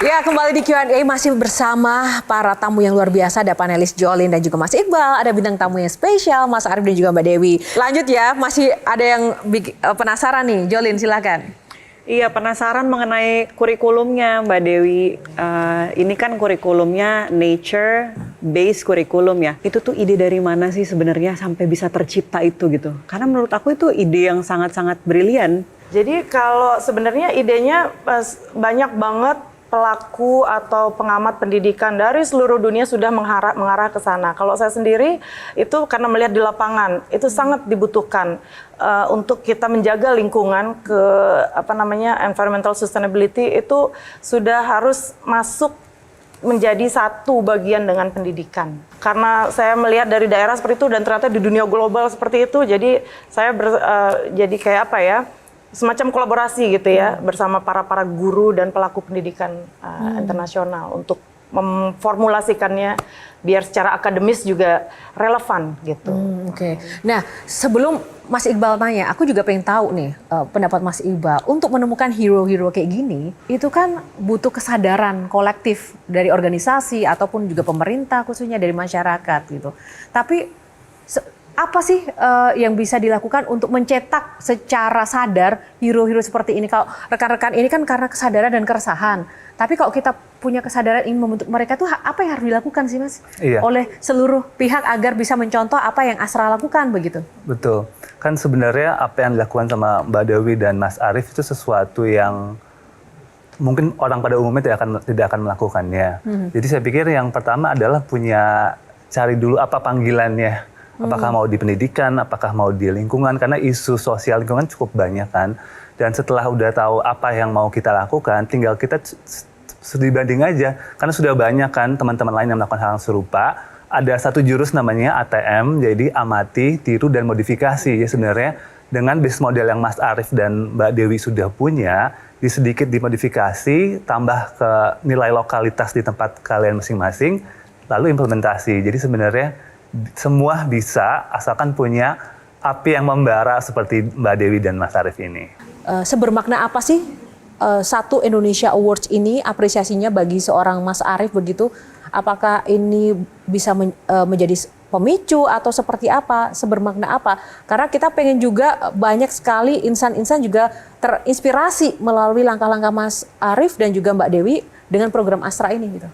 Ya, kembali di Q&A masih bersama para tamu yang luar biasa. Ada panelis Jolin dan juga Mas Iqbal. Ada bintang tamu yang spesial, Mas Arief dan juga Mbak Dewi. Lanjut ya, masih ada yang penasaran nih. Jolin, silakan. Iya, penasaran mengenai kurikulumnya Mbak Dewi. Ini kan kurikulumnya nature-based kurikulum ya. Itu tuh ide dari mana sih sebenarnya sampai bisa tercipta itu gitu? Karena menurut aku itu ide yang sangat-sangat brilian. Jadi kalau sebenarnya idenya banyak banget pelaku atau pengamat pendidikan dari seluruh dunia sudah mengarah ke sana. Kalau saya sendiri itu karena melihat di lapangan itu sangat dibutuhkan untuk kita menjaga lingkungan ke environmental sustainability itu sudah harus masuk menjadi satu bagian dengan pendidikan. Karena saya melihat dari daerah seperti itu dan ternyata di dunia global seperti itu, jadi saya jadi kayak apa ya? Semacam kolaborasi gitu ya bersama para guru dan pelaku pendidikan internasional untuk memformulasikannya biar secara akademis juga relevan gitu. Oke. Nah, sebelum Mas Iqbal tanya, aku juga pengen tahu nih pendapat Mas Iqbal. Untuk menemukan hero-hero kayak gini, itu kan butuh kesadaran kolektif dari organisasi ataupun juga pemerintah khususnya dari masyarakat gitu. Tapi apa sih yang bisa dilakukan untuk mencetak secara sadar hero-hero seperti ini? Kalau rekan-rekan ini kan karena kesadaran dan keresahan. Tapi kalau kita punya kesadaran ingin membentuk mereka tuh apa yang harus dilakukan sih Mas? Iya. Oleh seluruh pihak agar bisa mencontoh apa yang Astra lakukan begitu? Betul. Kan sebenarnya apa yang dilakukan sama Mbak Dewi dan Mas Arief itu sesuatu yang mungkin orang pada umumnya tidak akan melakukannya. Jadi saya pikir yang pertama adalah cari dulu apa panggilannya. Apakah mau di pendidikan, apakah mau di lingkungan, karena isu sosial lingkungan cukup banyak kan. Dan setelah udah tahu apa yang mau kita lakukan, tinggal kita dibanding aja. Karena sudah banyak kan teman-teman lain yang melakukan hal yang serupa. Ada satu jurus namanya ATM, jadi amati, tiru, dan modifikasi. Ya sebenarnya dengan bisnis model yang Mas Arief dan Mbak Dewi sudah punya, sedikit dimodifikasi, tambah ke nilai lokalitas di tempat kalian masing-masing, lalu implementasi. Jadi sebenarnya semua bisa asalkan punya api yang membara seperti Mbak Dewi dan Mas Arief ini. Sebermakna apa sih Satu Indonesia Awards ini apresiasinya bagi seorang Mas Arief begitu? Apakah ini bisa menjadi pemicu atau seperti apa, sebermakna apa? Karena kita pengen juga banyak sekali insan-insan juga terinspirasi melalui langkah-langkah Mas Arief dan juga Mbak Dewi dengan program Astra ini gitu.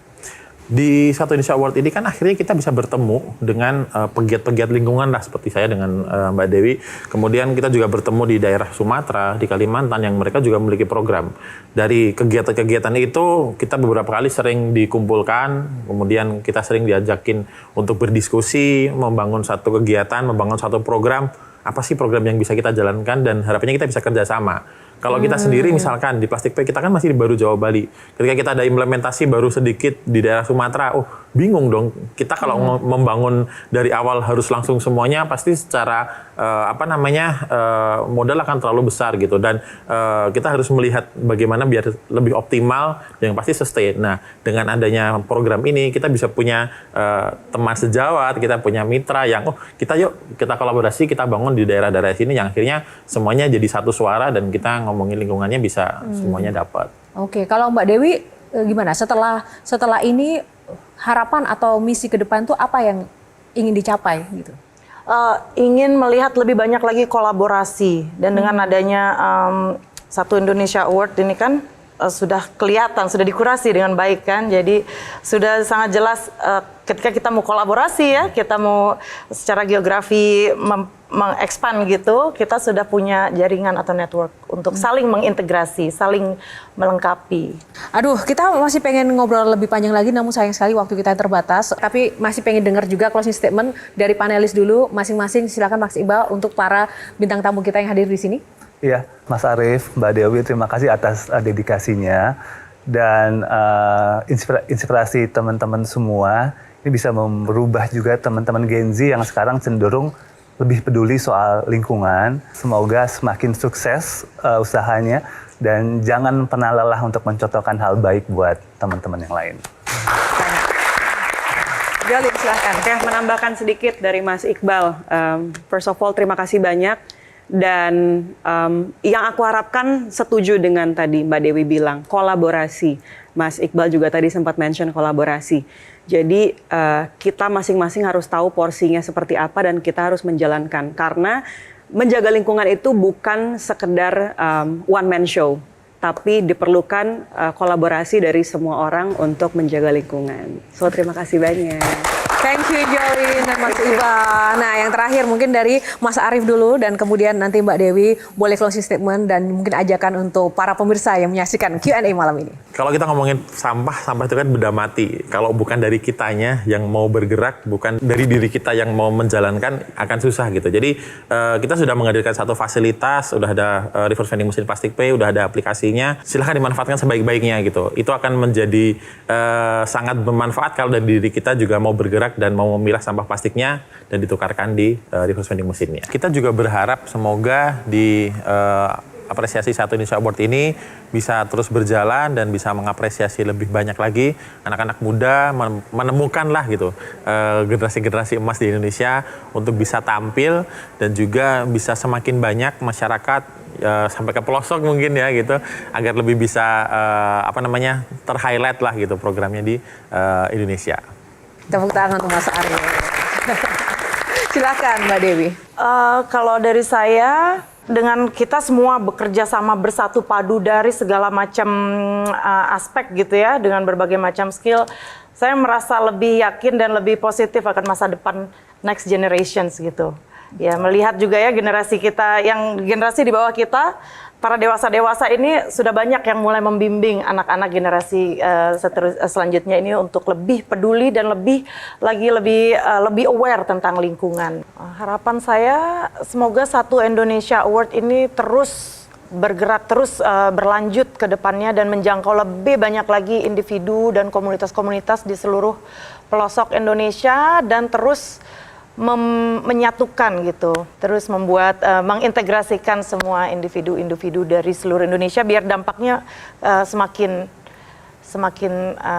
Di Satu Indonesia Award ini kan akhirnya kita bisa bertemu dengan pegiat-pegiat lingkungan lah seperti saya dengan Mbak Dewi. Kemudian kita juga bertemu di daerah Sumatera, di Kalimantan yang mereka juga memiliki program. Dari kegiatan-kegiatan itu kita beberapa kali sering dikumpulkan, kemudian kita sering diajakin untuk berdiskusi, membangun satu kegiatan, membangun satu program. Apa sih program yang bisa kita jalankan dan harapannya kita bisa kerjasama. Kalau kita sendiri misalkan di Plastik Pay, kita kan masih baru Jawa Bali. Ketika kita ada implementasi baru sedikit di daerah Sumatera, bingung dong. Kita kalau membangun dari awal harus langsung semuanya, pasti secara modal akan terlalu besar gitu. Dan kita harus melihat bagaimana biar lebih optimal dan yang pasti sustain. Nah, dengan adanya program ini, kita bisa punya teman sejawat, kita punya mitra yang, kita kolaborasi, kita bangun di daerah-daerah sini yang akhirnya semuanya jadi satu suara dan kita ngomongin lingkungannya bisa semuanya dapat. Oke, kalau Mbak Dewi gimana? Setelah ini harapan atau misi ke depan tuh apa yang ingin dicapai gitu? Ingin melihat lebih banyak lagi kolaborasi dan dengan adanya Satu Indonesia Award ini kan sudah kelihatan, sudah dikurasi dengan baik kan. Jadi sudah sangat jelas ketika kita mau kolaborasi ya, kita mau secara geografi mengekspand gitu, kita sudah punya jaringan atau network untuk saling mengintegrasi, saling melengkapi. Aduh, kita masih pengen ngobrol lebih panjang lagi, namun sayang sekali waktu kita terbatas. Tapi masih pengen dengar juga closing statement dari panelis dulu, masing-masing. Silakan Mas Iqbal untuk para bintang tamu kita yang hadir di sini. Iya, Mas Arief, Mbak Dewi, terima kasih atas dedikasinya dan inspirasi teman-teman semua. Ini bisa merubah juga teman-teman Gen Z yang sekarang cenderung lebih peduli soal lingkungan. Semoga semakin sukses usahanya dan jangan pernah lelah untuk mencontohkan hal baik buat teman-teman yang lain. Jolin, silahkan. Saya menambahkan sedikit dari Mas Iqbal. First of all, terima kasih banyak. Dan yang aku harapkan setuju dengan tadi Mbak Dewi bilang, kolaborasi. Mas Iqbal juga tadi sempat mention kolaborasi. Jadi kita masing-masing harus tahu porsinya seperti apa dan kita harus menjalankan. Karena menjaga lingkungan itu bukan sekedar one man show. Tapi diperlukan kolaborasi dari semua orang untuk menjaga lingkungan. So terima kasih banyak. Thank you Jolin dan Mas Iqbal. Nah yang terakhir mungkin dari Mas Arief dulu dan kemudian nanti Mbak Dewi boleh closing statement dan mungkin ajakan untuk para pemirsa yang menyaksikan Q&A malam ini. Kalau kita ngomongin sampah itu kan benda mati. Kalau bukan dari kitanya yang mau bergerak, bukan dari diri kita yang mau menjalankan, akan susah gitu. Jadi kita sudah menghadirkan satu fasilitas, udah ada reverse vending machine Plastik Pay, udah ada aplikasinya. Silahkan dimanfaatkan sebaik-baiknya gitu. Itu akan menjadi sangat bermanfaat kalau dari diri kita juga mau bergerak dan mau memilah sampah plastiknya dan ditukarkan di reverse vending machine-nya. Kita juga berharap semoga di apresiasi Satu Indonesia Award ini bisa terus berjalan dan bisa mengapresiasi lebih banyak lagi anak-anak muda, menemukanlah gitu generasi-generasi emas di Indonesia untuk bisa tampil dan juga bisa semakin banyak masyarakat sampai ke pelosok mungkin ya gitu agar lebih bisa ter-highlight lah gitu programnya di Indonesia. Tepuk tangan untuk Mas Arief. Silakan Mbak Dewi. Kalau dari saya, dengan kita semua bekerja sama bersatu padu dari segala macam aspek gitu ya, dengan berbagai macam skill, saya merasa lebih yakin dan lebih positif akan masa depan next generations gitu. Ya, melihat juga ya generasi kita, yang generasi di bawah kita, para dewasa-dewasa ini sudah banyak yang mulai membimbing anak-anak generasi selanjutnya ini untuk lebih peduli dan lebih aware tentang lingkungan. Harapan saya semoga Satu Indonesia Award ini terus bergerak, terus berlanjut ke depannya dan menjangkau lebih banyak lagi individu dan komunitas-komunitas di seluruh pelosok Indonesia dan terus menyatukan gitu, terus membuat mengintegrasikan semua individu-individu dari seluruh Indonesia biar dampaknya semakin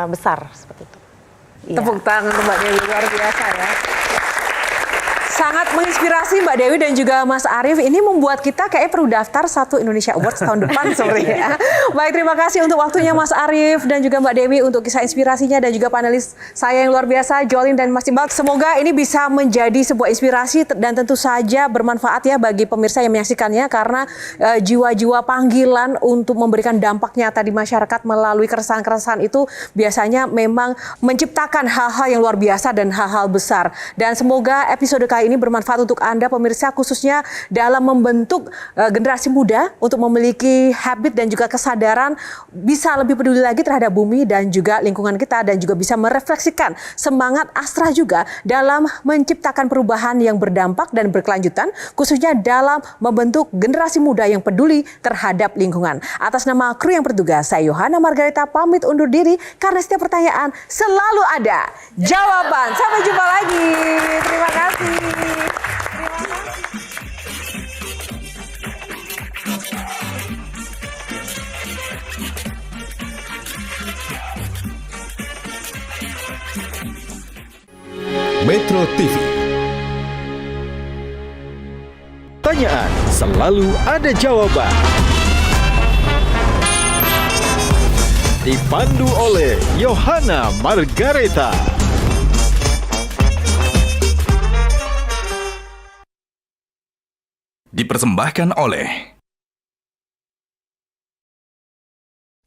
besar seperti itu. Tepuk tangan untuk Mbak Dewi, luar biasa ya. Sangat menginspirasi Mbak Dewi dan juga Mas Arief. Ini membuat kita kayak perlu daftar Satu Indonesia Awards tahun depan sebenarnya. Baik, terima kasih untuk waktunya Mas Arief dan juga Mbak Dewi untuk kisah inspirasinya dan juga panelis saya yang luar biasa, Jolin dan Mas Iqbal. Semoga ini bisa menjadi sebuah inspirasi dan tentu saja bermanfaat ya bagi pemirsa yang menyaksikannya karena jiwa-jiwa panggilan untuk memberikan dampak nyata di masyarakat melalui keresahan-keresahan itu biasanya memang menciptakan hal-hal yang luar biasa dan hal-hal besar. Dan semoga episode kali ini bermanfaat untuk Anda pemirsa khususnya dalam membentuk generasi muda untuk memiliki habit dan juga kesadaran bisa lebih peduli lagi terhadap bumi dan juga lingkungan kita dan juga bisa merefleksikan semangat Astra juga dalam menciptakan perubahan yang berdampak dan berkelanjutan khususnya dalam membentuk generasi muda yang peduli terhadap lingkungan. Atas nama kru yang bertugas, saya Yohana Margareta pamit undur diri karena setiap pertanyaan selalu ada jawaban. Sampai jumpa lagi. Terima kasih. Metro TV. Pertanyaan selalu ada jawaban. Dipandu oleh Yohana Margareta. Dipersembahkan oleh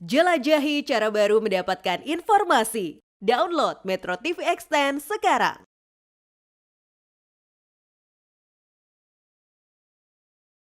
Jelajahi cara baru mendapatkan informasi. Download Metro TV Extend sekarang.